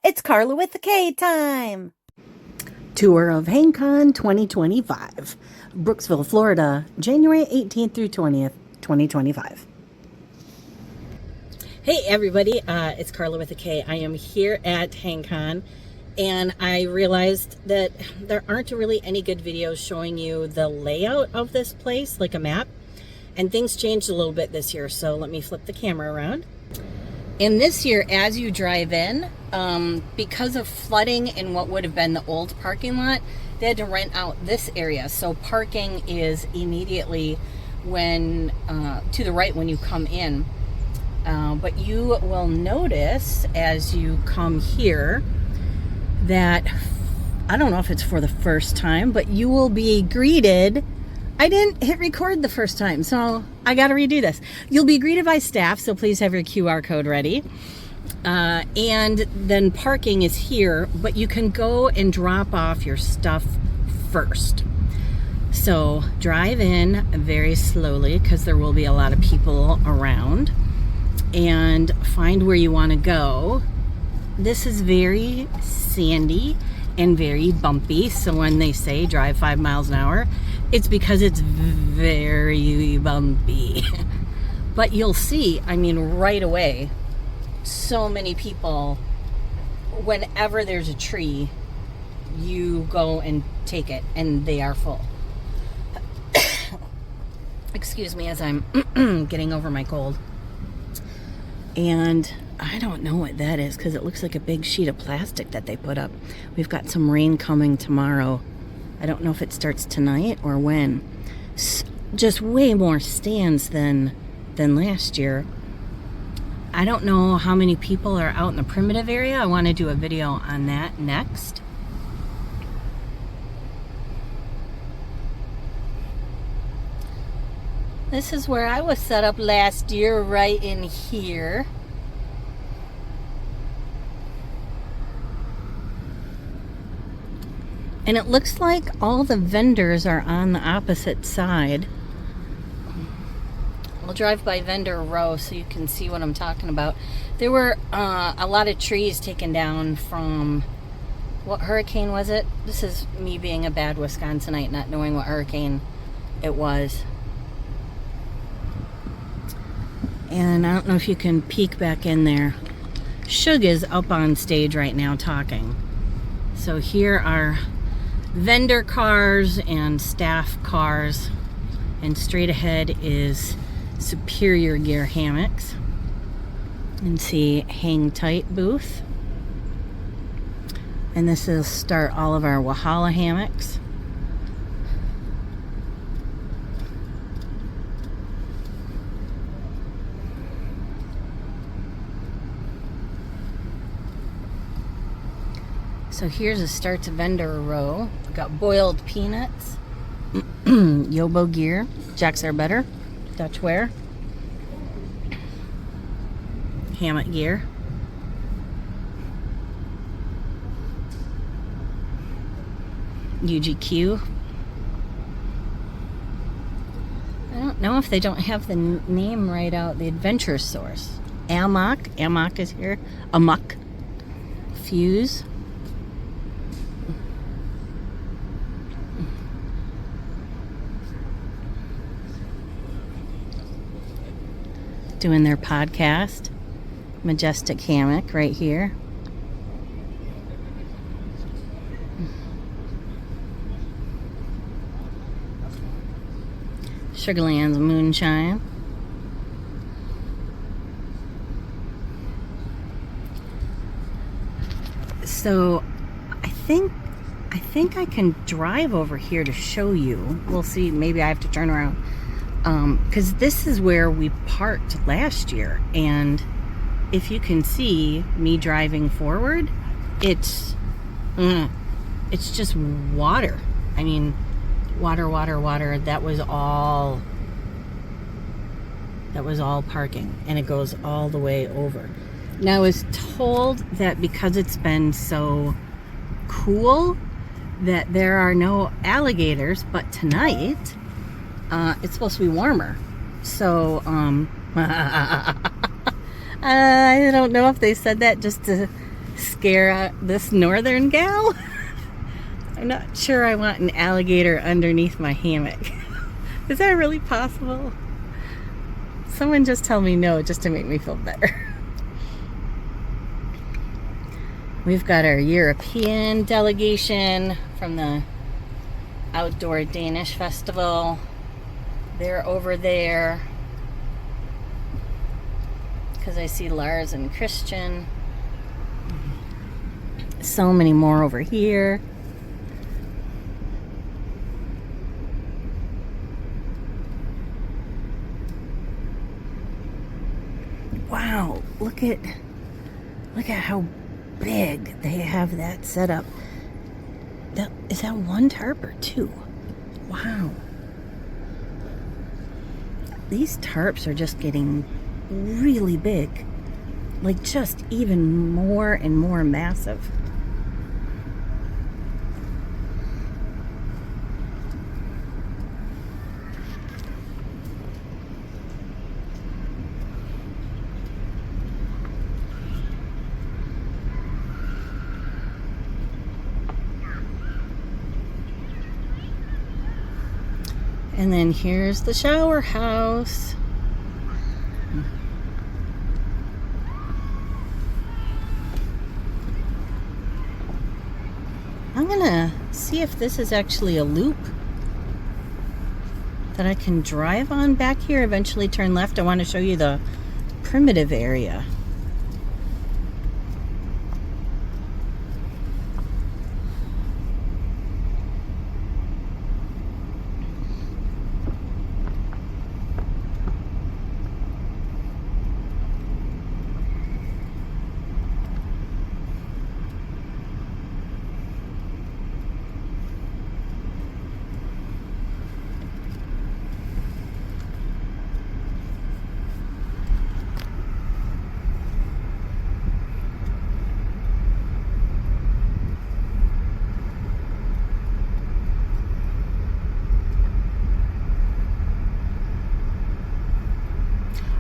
It's Carla with the K time. Tour of HangCon 2025, Brooksville, Florida, January 18th through 20th, 2025. Hey everybody, it's Carla with a K. I am here at HangCon, and I realized that there aren't really any good videos showing you the layout of this place, like a map, and things changed a little bit this year, so let me flip the camera around. And this year, as you drive in, because of flooding in what would have been the old parking lot, they had to rent out this area. So parking is immediately when to the right when you come in. But you will notice as you come here that, I don't know if it's for the first time, but you will be greeted. I didn't hit record the first time, so I got to redo this. You'll be greeted by staff, so please have your QR code ready. And then parking is here, but you can go and drop off your stuff first. So drive in very slowly because there will be a lot of people around, and find where you want to go. This is very sandy and very bumpy, so when they say drive 5 miles an hour, it's because it's very bumpy. But you'll see, I mean, right away, so many people, whenever there's a tree, you go and take it, and they are full. Excuse me as I'm getting over my cold. And I don't know what that is because it looks like a big sheet of plastic that they put up. We've got some rain coming tomorrow. I don't know if it starts tonight or when. Just way more stands than last year. I don't know how many people are out in the primitive area. I want to do a video on that next. This is where I was set up last year, right in here. And it looks like all the vendors are on the opposite side. We'll drive by vendor row so you can see what I'm talking about. There were a lot of trees taken down from, what hurricane was it? This is me being a bad Wisconsinite, not knowing what hurricane it was. And I don't know if you can peek back in there. Shug is up on stage right now talking. So here are vendor cars and staff cars, and straight ahead is Superior Gear hammocks. And see Hang Tight booth. And this will start all of our Wahala hammocks. So here's a start to vendor row. We've got boiled peanuts, Yobo gear, Jacks Are Better, Dutch wear, hammock gear, UGQ. I don't know if they don't have the name right out. The Adventure Source. Amok is here. Amok. Fuse. Doing their podcast. Majestic hammock right here. Sugarland's moonshine. So I think I can drive over here to show you. We'll see, maybe I have to turn around. Because this is where we parked last year, and if you can see me driving forward, it's just water. I mean, water. That was all parking, and it goes all the way over. Now I was told that because it's been so cool that there are no alligators, but tonight it's supposed to be warmer. So I don't know if they said that just to scare this northern gal. I'm not sure I want an alligator underneath my hammock. Is that really possible? Someone just tell me no, just to make me feel better. We've got our European delegation from the Outdoor Danish Festival. They're over there because I see Lars and Christian. So many more over here. Wow, look at how big they have that set up. Is that one tarp or two? Wow. These tarps are just getting really big. Like just even more and more massive. And then here's the shower house. I'm gonna see if this is actually a loop that I can drive on back here, eventually turn left. I want to show you the primitive area.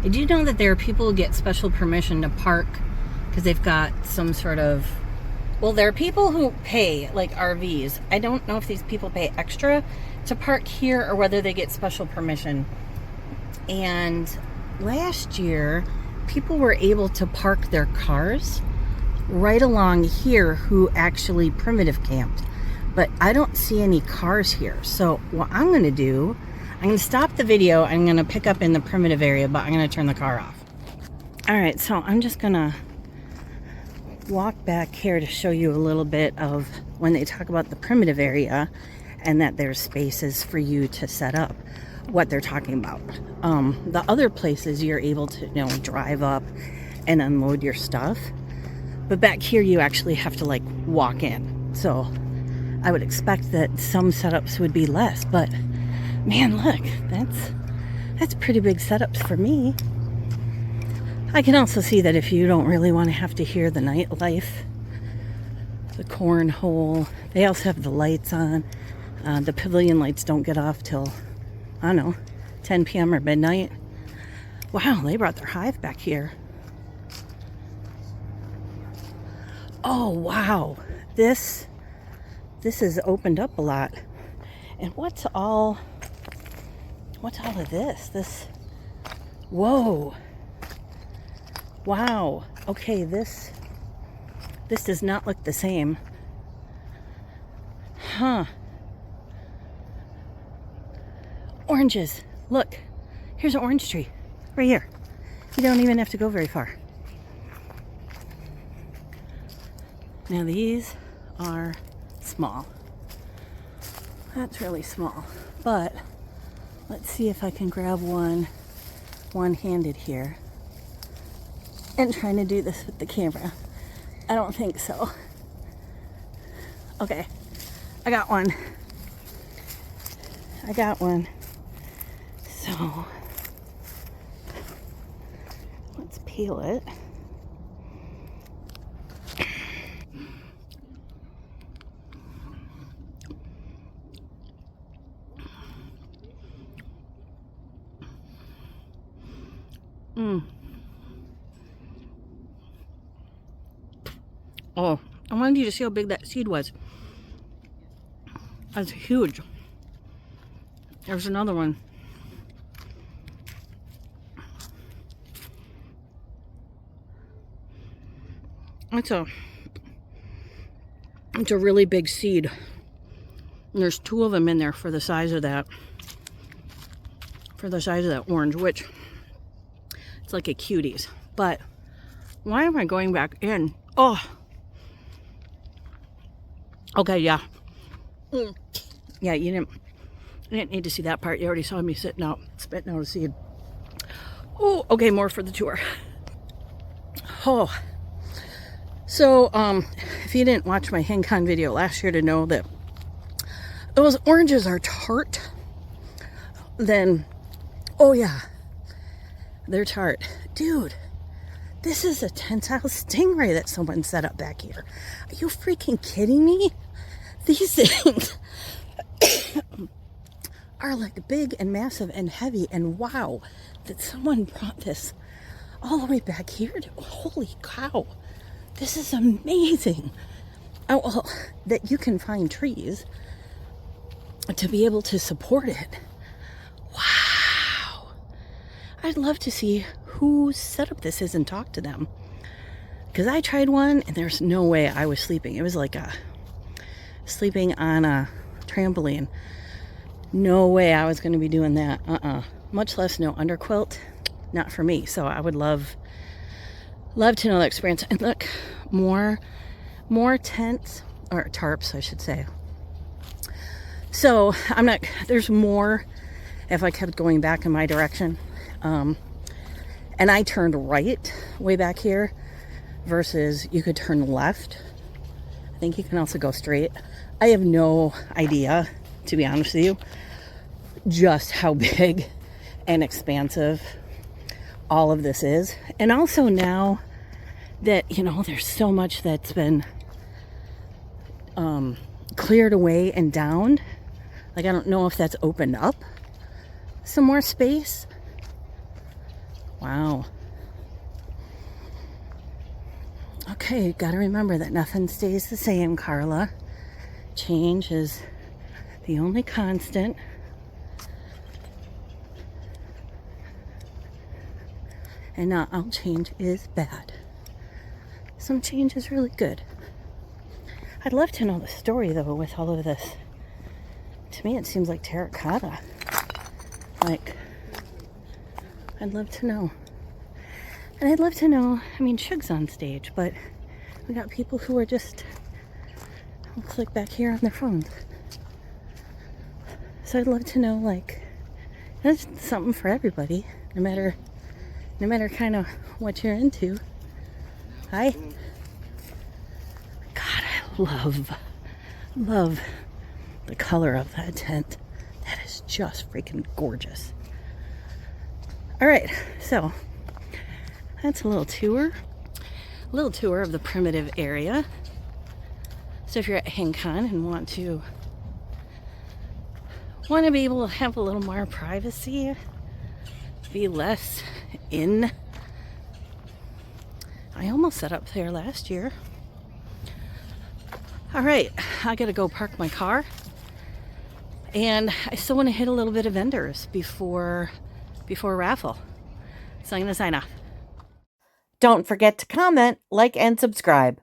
I do know that there are people who get special permission to park because they've got some sort of, well, there are people who pay, like RVs. I don't know if these people pay extra to park here or whether they get special permission. And last year, people were able to park their cars right along here who actually primitive camped. But I don't see any cars here. So what I'm going to do, I'm going to stop the video. I'm going to pick up in the primitive area, but I'm going to turn the car off. All right, so I'm just going to walk back here to show you a little bit of when they talk about the primitive area and that there's spaces for you to set up, what they're talking about. The other places you're able to, drive up and unload your stuff. But back here you actually have to like walk in. So I would expect that some setups would be less, but man, look, that's pretty big setups for me. I can also see that if you don't really want to have to hear the nightlife, the cornhole, they also have the lights on. The pavilion lights don't get off till, I don't know, 10 p.m. or midnight. Wow, they brought their hive back here. Oh, wow. This has opened up a lot. And what's all of this? Whoa. Wow. Okay, this does not look the same. Huh. Oranges. Look. Here's an orange tree. Right here. You don't even have to go very far. Now these are small. That's really small. But let's see if I can grab one-handed here. And trying to do this with the camera. I don't think so. Okay, I got one. So let's peel it. Oh, I wanted you to see how big that seed was. That's huge. There's another one. It's a really big seed. And there's 2 of them in there for the size of that. For the size of that orange, which it's like a cuties. But why am I going back in? Oh. Okay, yeah. Yeah, you didn't need to see that part. You already saw me spitting out a seed. Oh, okay, more for the tour. Oh. So, if you didn't watch my HangCon video last year to know that those oranges are tart, then, oh yeah, they're tart. Dude, this is a tensile stingray that someone set up back here. Are you freaking kidding me? These things are like big and massive and heavy, and wow, that someone brought this all the way back here. Holy cow. This is amazing. Oh, well, that you can find trees to be able to support it. Wow. I'd love to see whose setup this is and talk to them. Because I tried one and there's no way I was sleeping. It was like sleeping on a trampoline. No way I was going to be doing that. Much less no underquilt. Not for me. So I would love to know the experience. And look, more tents, or tarps I should say. So there's more if I kept going back in my direction. And I turned right way back here versus you could turn left. I think you can also go straight. I have no idea, to be honest with you, just how big and expansive all of this is. And also now that, there's so much that's been cleared away and downed. Like, I don't know if that's opened up some more space. Wow. Okay, gotta remember that nothing stays the same, Carla. Change is the only constant. And not all change is bad. Some change is really good. I'd love to know the story, though, with all of this. To me, it seems like terracotta. Like, I'd love to know. And I'd love to know, Shug's on stage, but we got people who are just, looks like back here on their phones. So I'd love to know, like, there's something for everybody, no matter kind of what you're into. Hi. God, I love the color of that tent. That is just freaking gorgeous. All right, so that's a little tour of the primitive area. So if you're at HangCon and want to be able to have a little more privacy, be less in. I almost set up there last year. All right, I gotta go park my car, and I still want to hit a little bit of vendors before raffle. So I'm gonna sign off. Don't forget to comment, like, and subscribe.